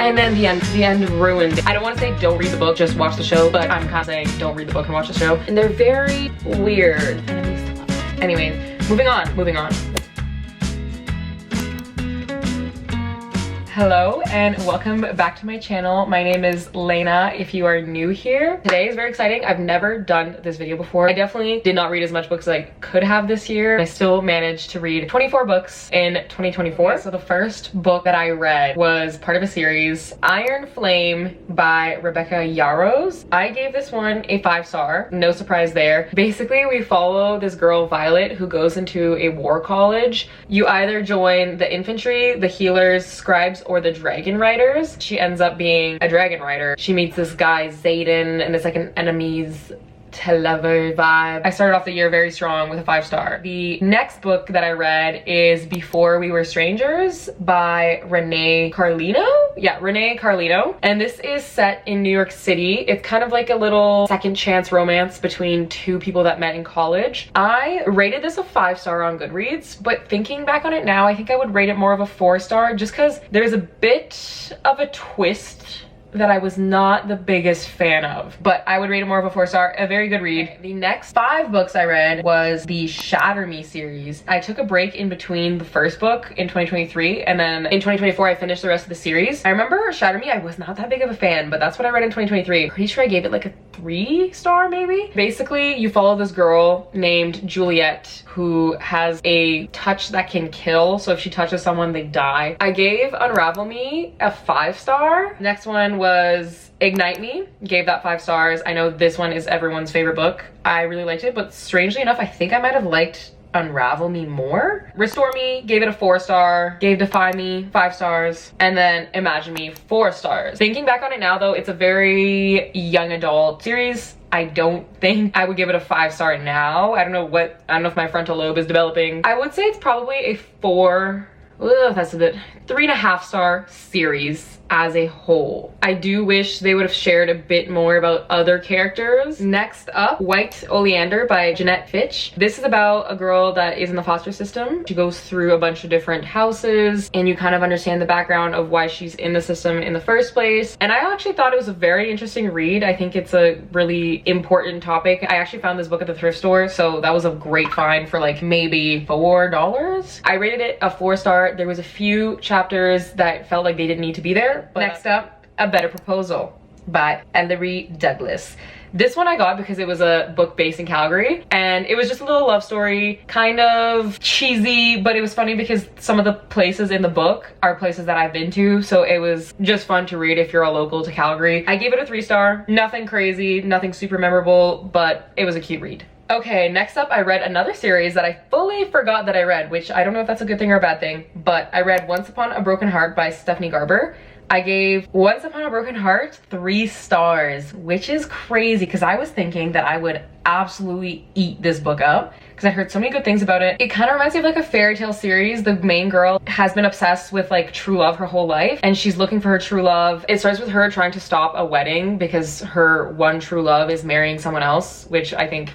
And then the end ruined it. I don't want to say don't read the book, just watch the show, but I'm kind of saying don't read the book and watch the show. And they're very weird. Anyways, moving on. Hello and welcome back to my channel. My name is Lena if you are new here. Today is very exciting. I've never done this video before. I definitely did not read as much books as I could have this year. I still managed to read 24 books in 2024. So the first book that I read was part of a series, Iron Flame by Rebecca Yarros. I gave this one a 5-star. No surprise there. Basically, we follow this girl, Violet, who goes into a war college. You either join the infantry, the healers, scribes, or the dragon riders. She ends up being a dragon rider. She meets this guy, Zayden, and it's like an enemies to lover vibe. I started off the year very strong with a 5-star. The next book that I read is Before We Were Strangers by Renee Carlino. Yeah, Renee Carlino. And this is set in New York City. It's kind of like a little second chance romance between two people that met in college. I rated this a 5-star on Goodreads, but thinking back on it now, I think I would rate it more of a 4-star just because there's a bit of a twist that I was not the biggest fan of, but I would rate it more of a 4-star. A very good read. The next 5 books I read was the Shatter Me series. I took a break in between the first book in 2023, and then in 2024 I finished the rest of the series. I remember Shatter Me, I was not that big of a fan, but that's what I read in 2023. Pretty sure I gave it like a 3-star maybe? Basically, you follow this girl named Juliet who has a touch that can kill, so if she touches someone, they die. I gave Unravel Me a 5-star. Next one was Ignite Me, gave that 5 stars. I know this one is everyone's favorite book. I really liked it, but strangely enough, I think I might have liked Unravel Me more. Restore Me, gave it a 4-star. Gave Defy Me 5 stars. And then Imagine Me 4 stars. Thinking back on it now though, it's a very young adult series. I don't think I would give it a 5-star now. I don't know if my frontal lobe is developing. I would say it's probably a 3.5-star series as a whole. I do wish they would have shared a bit more about other characters. Next up, White Oleander by Jeanette Fitch. This is about a girl that is in the foster system. She goes through a bunch of different houses and you kind of understand the background of why she's in the system in the first place. And I actually thought it was a very interesting read. I think it's a really important topic. I actually found this book at the thrift store, so that was a great find for like maybe $4. I rated it a 4-star. There was a few chapters that felt like they didn't need to be there. Next up, A Better Proposal by Ellery Douglas. This one I got because it was a book based in Calgary and it was just a little love story, kind of cheesy, but it was funny because some of the places in the book are places that I've been to, so it was just fun to read if you're a local to Calgary. I gave it a 3-star. Nothing crazy, nothing super memorable, but it was a cute read. Okay, next up I read another series that I fully forgot that I read, which I don't know if that's a good thing or a bad thing, but I read Once Upon a Broken Heart by Stephanie Garber. I gave Once Upon a Broken Heart 3 stars, which is crazy because I was thinking that I would absolutely eat this book up because I heard so many good things about it. It kind of reminds me of like a fairy tale series. The main girl has been obsessed with like true love her whole life and she's looking for her true love. It starts with her trying to stop a wedding because her one true love is marrying someone else, which I think,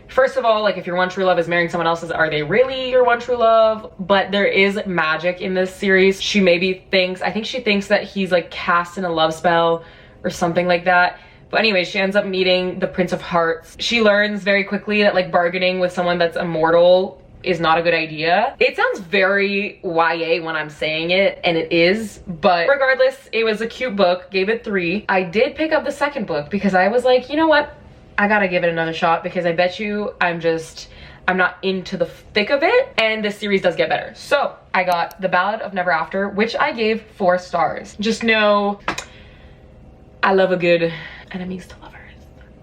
first of all, like if your one true love is marrying someone else's, are they really your one true love? But there is magic in this series. I think she thinks that he's like cast in a love spell or something like that. But anyway, she ends up meeting the Prince of Hearts. She learns very quickly that like bargaining with someone that's immortal is not a good idea. It sounds very YA when I'm saying it, and it is, but regardless, it was a cute book, gave it 3. I did pick up the second book because I was like, you know what? I gotta give it another shot because I bet you I'm not into the thick of it, and this series does get better. So I got The Ballad of Never After, which I gave 4 stars. Just know I love a good enemies to lovers.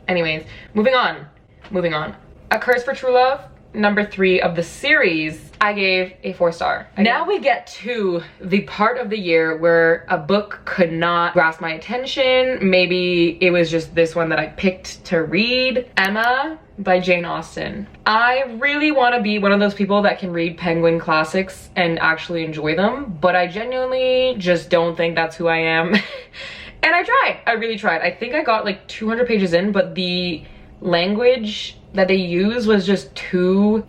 Anyways, moving on. A Curse for True Love, number 3 of the series, I gave a 4-star. Now we get to the part of the year where a book could not grasp my attention. Maybe it was just this one that I picked to read. Emma by Jane Austen. I really want to be one of those people that can read Penguin classics and actually enjoy them, but I genuinely just don't think that's who I am. And I tried. I really tried. I think I got like 200 pages in, but the language that they use was just too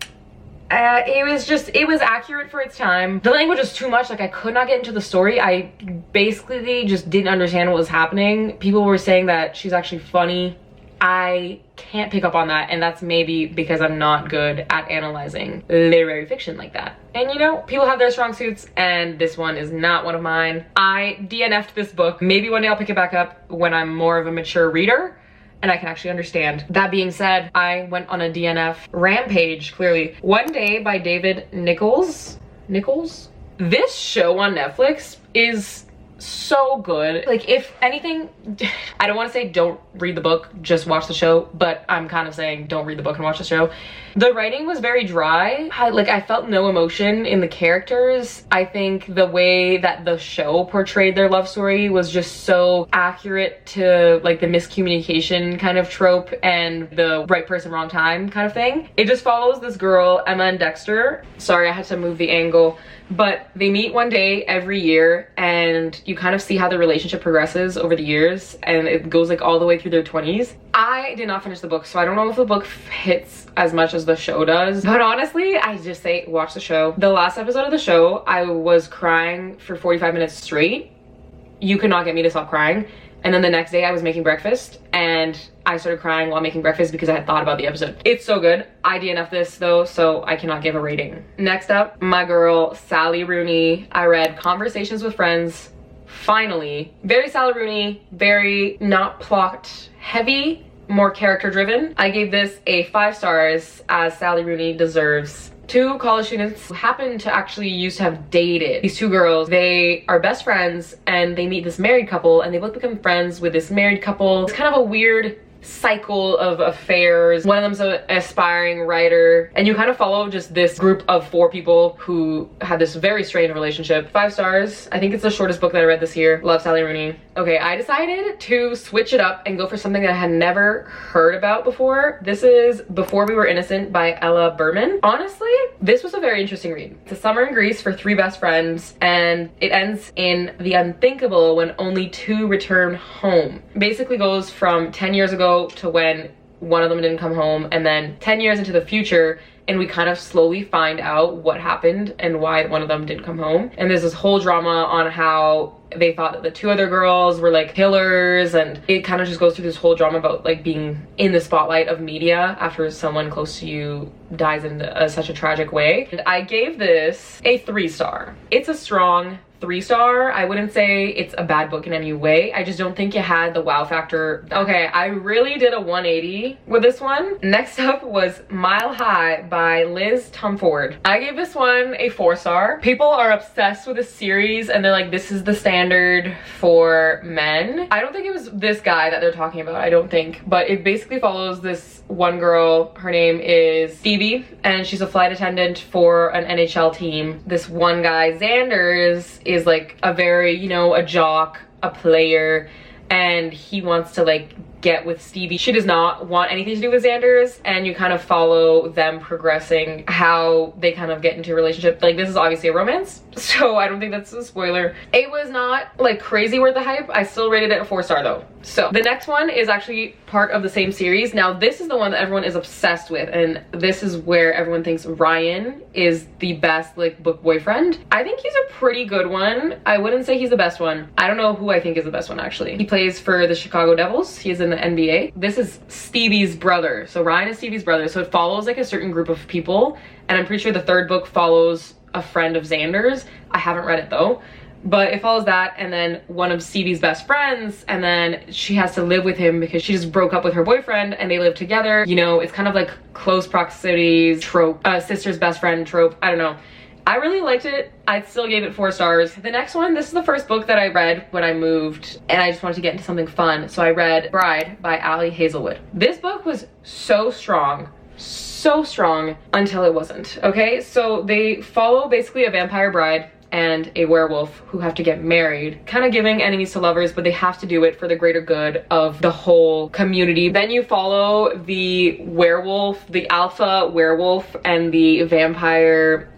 it was accurate for its time. The language was too much, like I could not get into the story. I basically just didn't understand what was happening. People were saying that she's actually funny. I can't pick up on that, and that's maybe because I'm not good at analyzing literary fiction like that. And you know, people have their strong suits, and this one is not one of mine. I DNF'd this book. Maybe one day I'll pick it back up when I'm more of a mature reader and I can actually understand. That being said, I went on a DNF rampage, clearly. One Day by David Nichols? This show on Netflix is so good. Like, if anything, I don't want to say don't read the book, just watch the show, but I'm kind of saying don't read the book and watch the show. The writing was very dry. I felt no emotion in the characters. I think the way that the show portrayed their love story was just so accurate to like the miscommunication kind of trope and the right person, wrong time kind of thing. It just follows this girl, Emma and Dexter. Sorry, I had to move the angle. But they meet one day every year, and you kind of see how the relationship progresses over the years, and it goes like all the way through their 20s. I did not finish the book, so I don't know if the book hits as much as the show does. But honestly, I just say watch the show. The last episode of the show, I was crying for 45 minutes straight. You could not get me to stop crying. And then the next day I was making breakfast and I started crying while making breakfast because I had thought about the episode. It's so good. I DNF this though, so I cannot give a rating. Next up, my girl, Sally Rooney. I read Conversations with Friends, finally. Very Sally Rooney, very not plot heavy, more character driven. I gave this a 5 stars, as Sally Rooney deserves. 2 college students who happen to actually used to have dated. These 2 girls, they are best friends and they meet this married couple and they both become friends with this married couple. It's kind of a weird cycle of affairs. One of them's an aspiring writer, and you kind of follow just this group of 4 people who have this very strained relationship. 5 stars. I think it's the shortest book that I read this year. Love Sally Rooney. Okay, I decided to switch it up and go for something that I had never heard about before. This is Before We Were Innocent by Ella Berman. Honestly, this was a very interesting read. It's a summer in Greece for 3 best friends, and it ends in the unthinkable when only 2 return home. Basically goes from 10 years ago to when one of them didn't come home, and then 10 years into the future, and we kind of slowly find out what happened and why one of them didn't come home. And there's this whole drama on how they thought that the 2 other girls were like killers, and it kind of just goes through this whole drama about like being in the spotlight of media after someone close to you dies in such a tragic way. And I gave this a 3 star. It's a strong 3 star. I wouldn't say it's a bad book in any way. I just don't think it had the wow factor. Okay, I really did a 180 with this one. Next up was Mile High by Liz Tumford. I gave this one a 4 star. People are obsessed with this series and they're like, this is the standard for men. I don't think it was this guy that they're talking about, I don't think. But it basically follows this one girl. Her name is Stevie, and she's a flight attendant for an NHL team. This one guy, Xanders, is like a very, you know, a jock, a player, and he wants to like get with Stevie. She does not want anything to do with Xanders, and you kind of follow them progressing, how they kind of get into a relationship. Like, this is obviously a romance, so I don't think that's a spoiler. It was not like crazy worth the hype. I still rated it a 4 star though. So the next one is actually part of the same series. Now this is the one that everyone is obsessed with, and this is where everyone thinks Ryan is the best like book boyfriend. I think he's a pretty good one. I wouldn't say he's the best one. I don't know who I think is the best one actually. He plays for the Chicago Devils. He is in the NBA. This is Stevie's brother. So Ryan is Stevie's brother. So it follows like a certain group of people, and I'm pretty sure the 3rd book follows a friend of Xander's. I haven't read it though. But it follows that, and then one of Stevie's best friends, and then she has to live with him because she just broke up with her boyfriend and they live together. You know, it's kind of like close proximities trope, sister's best friend trope. I don't know. I really liked it. I still gave it 4 stars. The next one, this is the first book that I read when I moved, and I just wanted to get into something fun. So I read Bride by Ali Hazelwood. This book was so strong until it wasn't. Okay, so they follow basically a vampire bride and a werewolf who have to get married, kind of giving enemies to lovers, but they have to do it for the greater good of the whole community. Then you follow the werewolf, the alpha werewolf, and the vampire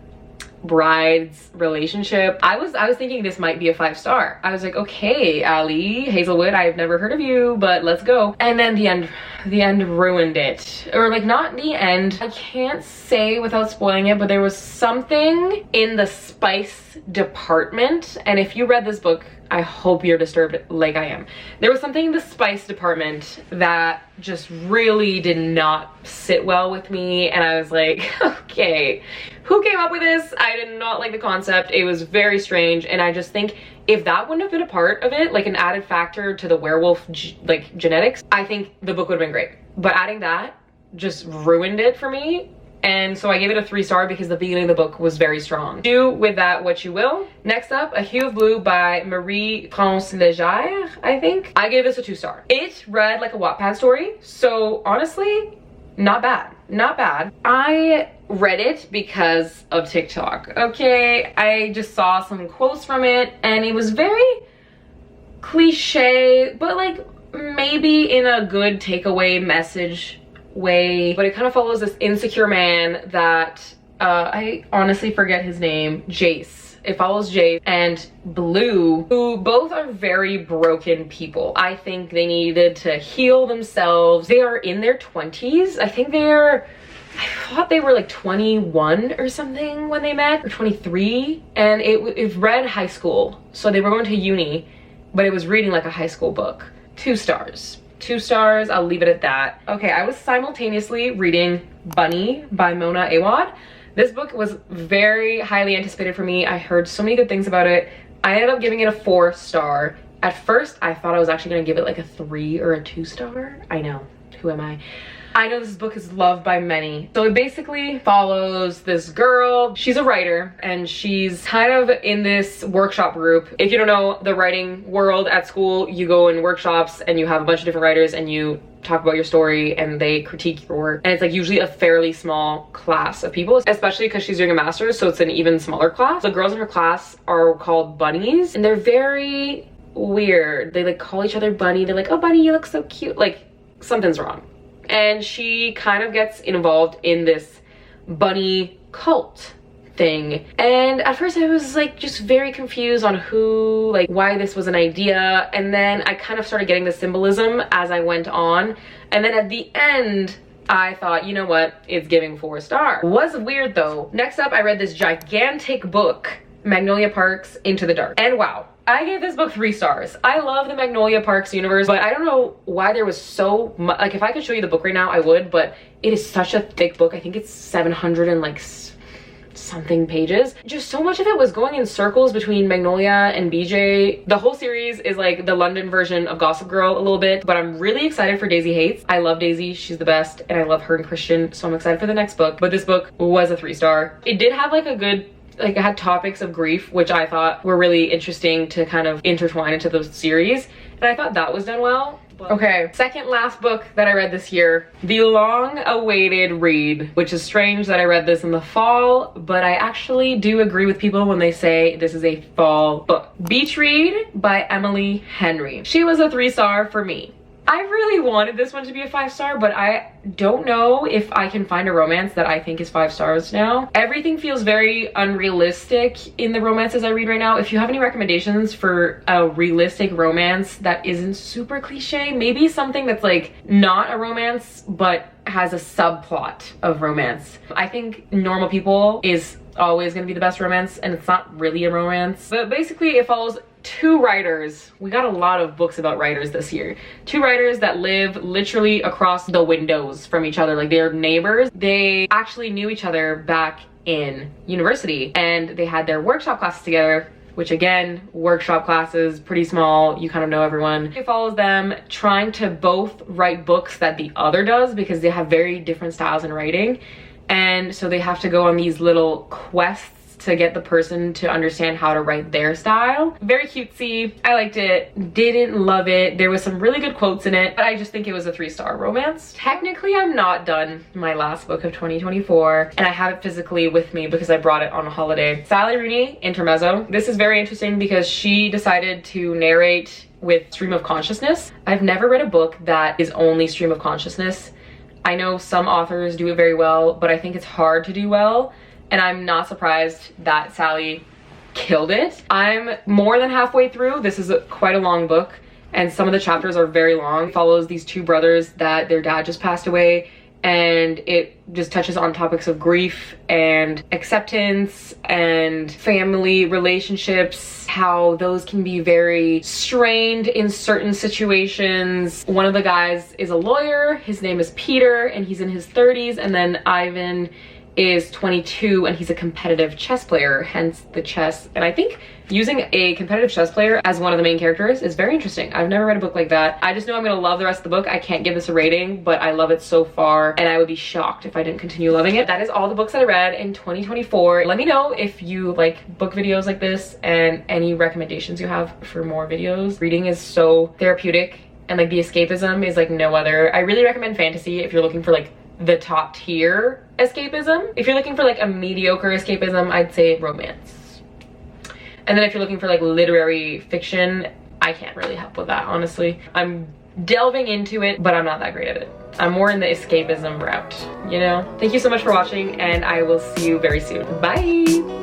bride's relationship. I was thinking this might be a 5-star. I was like, okay, Ali Hazelwood, I've never heard of you, but let's go. And then the end ruined it. Or like, not the end, I can't say without spoiling it, but there was something in the spice department, and if you read this book, I hope you're disturbed like I am. There was something in the spice department that just really did not sit well with me, and I was like, okay, who came up with this? I did not like the concept. It was very strange, and I just think if that wouldn't have been a part of it, like an added factor to the werewolf like genetics, I think the book would have been great. But adding that just ruined it for me. And so I gave it a 3-star because the beginning of the book was very strong. Do with that what you will. Next up, A Hue of Blue by Marie-France Legere, I think. I gave this a 2-star. It read like a Wattpad story, so honestly, not bad. Not bad. I read it because of TikTok, okay? I just saw some quotes from it, and it was very cliche, but like maybe in a good takeaway message way. But it kind of follows this insecure man that I honestly forget his name, Jace. It follows Jace and Blue, who both are very broken people. I think they needed to heal themselves. They are in their 20s. I thought they were like 21 or something when they met, or 23, and it read high school, so they were going to uni, but it was reading like a high school book. 2 stars. 2 stars, I'll leave it at that. Okay, I was simultaneously reading Bunny by Mona Awad. This book was very highly anticipated for me. I heard so many good things about it. I ended up giving it a 4-star. At first, I thought I was actually gonna give it like a 3 or a 2-star. I know, who am I? I know this book is loved by many. So it basically follows this girl. She's a writer, and she's kind of in this workshop group. If you don't know the writing world at school, you go in workshops and you have a bunch of different writers and you talk about your story and they critique your work. And it's like usually a fairly small class of people, especially because she's doing a master's, so it's an even smaller class. The girls in her class are called bunnies, and they're very weird. They like call each other bunny. They're like, oh bunny, you look so cute. Like something's wrong. And she kind of gets involved in this bunny cult thing. And at first I was like just very confused on why this was an idea. And then I kind of started getting the symbolism as I went on. And then at the end, I thought, you know what, it's giving 4 stars. Was weird though. Next up, I read this gigantic book, Magnolia Parks Into the Dark. And wow, I gave this book 3 stars. I love the Magnolia Parks universe, but I don't know why there was so much. Like if I could show you the book right now, I would, but it is such a thick book. I think it's 700 and like something pages. Just so much of it was going in circles between Magnolia and BJ. The whole series is like the London version of Gossip Girl a little bit, but I'm really excited for Daisy Hates. I love Daisy, she's the best, and I love her and Christian, so I'm excited for the next book. But this book was a 3-star. It did have like a good, like it had topics of grief, which I thought were really interesting to kind of intertwine into the series, and I thought that was done well. Okay, second last book that I read this year, the long-awaited read, which is strange that I read this in the fall, but I actually do agree with people when they say this is a fall book. Beach Read by Emily Henry. She was a 3-star for me. I really wanted this one to be a 5-star, but I don't know if I can find a romance that I think is 5 stars now. Everything feels very unrealistic in the romances I read right now. If you have any recommendations for a realistic romance that isn't super cliche, maybe something that's like not a romance but has a subplot of romance. I think Normal People is always gonna be the best romance, and it's not really a romance, but basically it follows 2 writers. We got a lot of books about writers this year. 2 writers that live literally across the windows from each other, like they're neighbors. They actually knew each other back in university, and they had their workshop classes together, which again, workshop classes, pretty small, you kind of know everyone. It follows them trying to both write books that the other does, because they have very different styles in writing, and so they have to go on these little quests to get the person to understand how to write their style. Very cutesy. I liked it. Didn't love it. There was some really good quotes in it, but I just think it was a 3-star romance. Technically, I'm not done my last book of 2024, and I have it physically with me because I brought it on a holiday. Sally Rooney, Intermezzo. This is very interesting because she decided to narrate with stream of consciousness. I've never read a book that is only stream of consciousness. I know some authors do it very well, but I think it's hard to do well. and I'm not surprised that Sally killed it. I'm more than halfway through. This is quite a long book, and some of the chapters are very long. It follows these two brothers that their dad just passed away, and it just touches on topics of grief and acceptance and family relationships, how those can be very strained in certain situations. One of the guys is a lawyer, his name is Peter, and he's in his 30s, and then Ivan is 22 and he's a competitive chess player, hence the chess. And I think using a competitive chess player as one of the main characters is very interesting. I've never read a book like that. I just know I'm gonna love the rest of the book. I can't give this a rating, but I love it so far, and I would be shocked if I didn't continue loving it. That is all the books that I read in 2024. Let me know if you like book videos like this and any recommendations you have for more videos. Reading is so therapeutic, and like the escapism is like no other. I really recommend fantasy if you're looking for like the top tier escapism. If you're looking for like a mediocre escapism, I'd say romance. And then if you're looking for like literary fiction, I can't really help with that, honestly. I'm delving into it, but I'm not that great at it. I'm more in the escapism route, you know? Thank you so much for watching, and I will see you very soon. Bye!